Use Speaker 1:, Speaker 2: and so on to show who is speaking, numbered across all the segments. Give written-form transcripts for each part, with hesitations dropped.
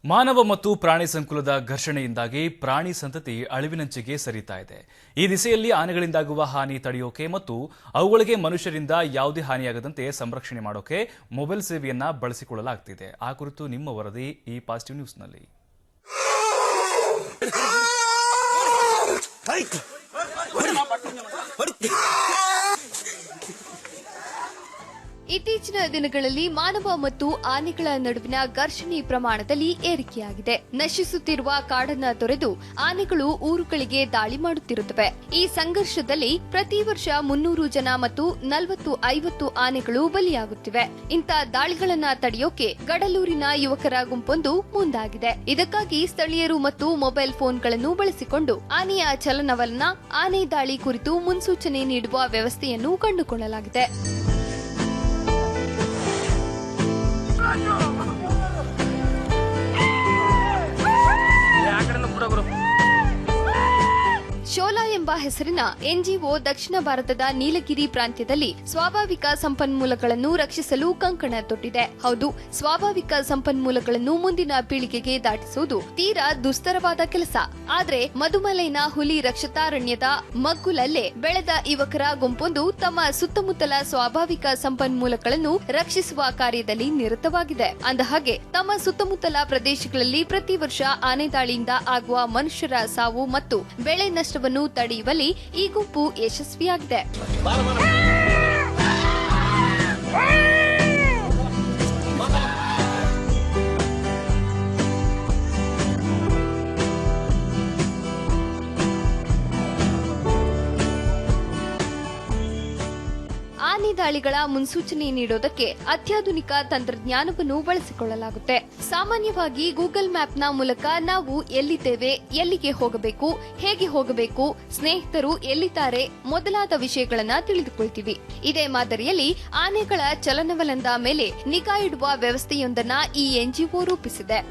Speaker 1: ಮಾನವ ಮತ್ತು ಪ್ರಾಣಿ ಸಂಕುಲದ ಘರ್ಷಣೆಯಿಂದಾಗಿ ಪ್ರಾಣಿ ಸಂತತಿ ಅಳಿವಿನಂಚಿಗೆ ಸರಿತಾ ಇದೆ. ಈ ದಿಸೆಯಲ್ಲಿ ಆನೆಗಳಿಂದಾಗುವ ಹಾನಿ ತಡೆಯೋಕೆ ಮತ್ತು ಅವುಗಳಿಗೆ ಮನುಷ್ಯರಿಂದ ಯಾವುದೇ ಹಾನಿಯಾಗದಂತೆ ಸಂರಕ್ಷಣೆ ಮಾಡೋಕೆ ಮೊಬೈಲ್ ಸೇವೆಯನ್ನ ಬಳಸಿಕೊಳ್ಳಲಾಗುತ್ತಿದೆ. ಆ ಕುರಿತು ನಿಮ್ಮ ವರದಿ ಈ ಪಾಸಿಟಿವ್ ನ್ಯೂಸ್ನಲ್ಲಿ.
Speaker 2: ಇತ್ತೀಚಿನ ದಿನಗಳಲ್ಲಿ ಮಾನವ ಮತ್ತು ಆನೆಗಳ ನಡುವಿನ ಘರ್ಷಣೆ ಪ್ರಮಾಣದಲ್ಲಿ ಏರಿಕೆಯಾಗಿದೆ. ನಶಿಸುತ್ತಿರುವ ಕಾಡನ್ನ ತೊರೆದು ಆನೆಗಳು ಊರುಗಳಿಗೆ ದಾಳಿ ಮಾಡುತ್ತಿರುತ್ತವೆ. ಈ ಸಂಘರ್ಷದಲ್ಲಿ ಪ್ರತಿ ವರ್ಷ 300 ಜನ ಮತ್ತು 40-50 ಆನೆಗಳು ಬಲಿಯಾಗುತ್ತಿವೆ. ಇಂಥ ದಾಳಿಗಳನ್ನ ತಡೆಯೋಕೆ ಗಡಲೂರಿನ ಯುವಕರ ಗುಂಪೊಂದು ಮುಂದಾಗಿದೆ. ಇದಕ್ಕಾಗಿ ಸ್ಥಳೀಯರು ಮತ್ತು ಮೊಬೈಲ್ ಫೋನ್ಗಳನ್ನು ಬಳಸಿಕೊಂಡು ಆನೆಯ ಚಲನವಲನ, ಆನೆ ದಾಳಿ ಕುರಿತು ಮುನ್ಸೂಚನೆ ನೀಡುವ ವ್ಯವಸ್ಥೆಯನ್ನು ಕಂಡುಕೊಳ್ಳಲಾಗಿದೆ. ಶೋಲಾ ಎಂಬ ಹೆಸರಿನ ಎನ್ಜಿಒ ದಕ್ಷಿಣ ಭಾರತದ ನೀಲಗಿರಿ ಪ್ರಾಂತ್ಯದಲ್ಲಿ ಸ್ವಾಭಾವಿಕ ಸಂಪನ್ಮೂಲಗಳನ್ನು ರಕ್ಷಿಸಲು ಕಂಕಣ ತೊಟ್ಟಿದೆ. ಹೌದು, ಸ್ವಾಭಾವಿಕ ಸಂಪನ್ಮೂಲಗಳನ್ನು ಮುಂದಿನ ಪೀಳಿಗೆಗೆ ದಾಟಿಸುವುದು ತೀರಾ ದುಸ್ತರವಾದ ಕೆಲಸ. ಆದ್ರೆ ಮಧುಮಲೈನ ಹುಲಿ ರಕ್ಷತಾರಣ್ಯದ ಮಗ್ಗುಲಲ್ಲೇ ಬೆಳೆದ ಯುವಕರ ಗುಂಪೊಂದು ತಮ್ಮ ಸುತ್ತಮುತ್ತಲ ಸ್ವಾಭಾವಿಕ ಸಂಪನ್ಮೂಲಗಳನ್ನು ರಕ್ಷಿಸುವ ಕಾರ್ಯದಲ್ಲಿ ನಿರತವಾಗಿದೆ. ಅಂದಹಾಗೆ ತಮ್ಮ ಸುತ್ತಮುತ್ತಲ ಪ್ರದೇಶಗಳಲ್ಲಿ ಪ್ರತಿ ವರ್ಷ ಆನೆ ದಾಳಿಯಿಂದ ಆಗುವ ಮನುಷ್ಯರ ಸಾವು ಮತ್ತು ಬೆಳೆ ನಷ್ಟವನ್ನು ತಡೆಯುವಲ್ಲಿ ಈ ಗುಂಪು ಯಶಸ್ವಿಯಾಗಿದೆ. ಆನೆ ದಾಳಿಗಳ ಮುನ್ಸೂಚನೆ ನೀಡೋದಕ್ಕೆ ಅತ್ಯಾಧುನಿಕ ತಂತ್ರಜ್ಞಾನವನ್ನು ಬಳಸಿಕೊಳ್ಳಲಾಗುತ್ತೆ. ಸಾಮಾನ್ಯವಾಗಿ ಗೂಗಲ್ ಮ್ಯಾಪ್ನ ಮೂಲಕ ನಾವು ಎಲ್ಲಿದ್ದೇವೆ, ಎಲ್ಲಿಗೆ ಹೋಗಬೇಕು, ಹೇಗೆ ಹೋಗಬೇಕು, ಸ್ನೇಹಿತರು ಎಲ್ಲಿದ್ದಾರೆ ಮೊದಲಾದ ವಿಷಯಗಳನ್ನ ತಿಳಿದುಕೊಳ್ತೀವಿ. ಇದೇ ಮಾದರಿಯಲ್ಲಿ ಆನೆಗಳ ಚಲನವಲನದ ಮೇಲೆ ನಿಗಾ ಇಡುವ ವ್ಯವಸ್ಥೆಯೊಂದನ್ನ ಈ ಎನ್ಜಿಒ ರೂಪಿಸಿದೆ.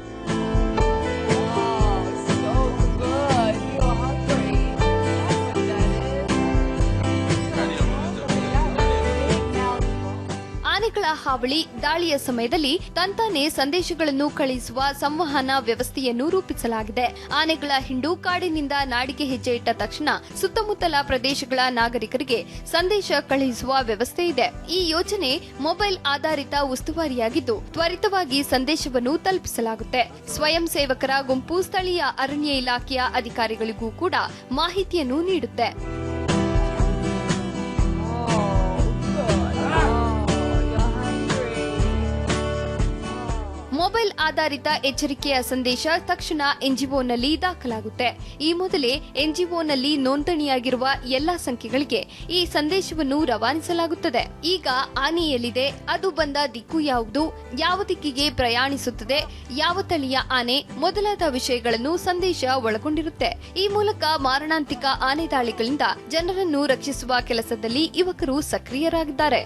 Speaker 2: ಆನೆಗಳ ಹಾವಳಿ ದಾಳಿಯ ಸಮಯದಲ್ಲಿ ತಂತಾನೆ ಸಂದೇಶಗಳನ್ನು ಕಳುಹಿಸುವ ಸಂವಹನ ವ್ಯವಸ್ಥೆಯನ್ನು ರೂಪಿಸಲಾಗಿದೆ. ಆನೆಗಳ ಹಿಂಡು ಕಾಡಿನಿಂದ ನಾಡಿಗೆ ಹೆಜ್ಜೆ ಇಟ್ಟ ತಕ್ಷಣ ಸುತ್ತಮುತ್ತಲ ಪ್ರದೇಶಗಳ ನಾಗರಿಕರಿಗೆ ಸಂದೇಶ ಕಳುಹಿಸುವ ವ್ಯವಸ್ಥೆ ಇದೆ. ಈ ಯೋಜನೆ ಮೊಬೈಲ್ ಆಧಾರಿತ ಉಸ್ತುವಾರಿಯಾಗಿದ್ದು ತ್ವರಿತವಾಗಿ ಸಂದೇಶವನ್ನು ತಲುಪಿಸಲಾಗುತ್ತೆ. ಸ್ವಯಂ ಸೇವಕರ ಗುಂಪು ಸ್ಥಳೀಯ ಅರಣ್ಯ ಇಲಾಖೆಯ ಅಧಿಕಾರಿಗಳಿಗೂ ಕೂಡ ಮಾಹಿತಿಯನ್ನು ನೀಡುತ್ತೆ. ಮೊಬೈಲ್ ಆಧಾರಿತ ಎಚ್ಚರಿಕೆಯ ಸಂದೇಶ ತಕ್ಷಣ ಎನ್ಜಿಒನಲ್ಲಿ ದಾಖಲಾಗುತ್ತೆ. ಈ ಮೊದಲೇ ಎನ್ಜಿಒನಲ್ಲಿ ನೋಂದಣಿಯಾಗಿರುವ ಎಲ್ಲಾ ಸಂಖ್ಯೆಗಳಿಗೆ ಈ ಸಂದೇಶವನ್ನು ರವಾನಿಸಲಾಗುತ್ತದೆ. ಈಗ ಆನೆ ಎಲ್ಲಿದೆ, ಅದು ಬಂದ ದಿಕ್ಕು ಯಾವುದು, ಯಾವ ದಿಕ್ಕಿಗೆ ಪ್ರಯಾಣಿಸುತ್ತದೆ, ಯಾವ ತಳಿಯ ಆನೆ ಮೊದಲಾದ ವಿಷಯಗಳನ್ನು ಸಂದೇಶ ಒಳಗೊಂಡಿರುತ್ತೆ. ಈ ಮೂಲಕ ಮಾರಣಾಂತಿಕ ಆನೆ ದಾಳಿಗಳಿಂದ ಜನರನ್ನು ರಕ್ಷಿಸುವ ಕೆಲಸದಲ್ಲಿ ಯುವಕರು ಸಕ್ರಿಯರಾಗಿದ್ದಾರೆ.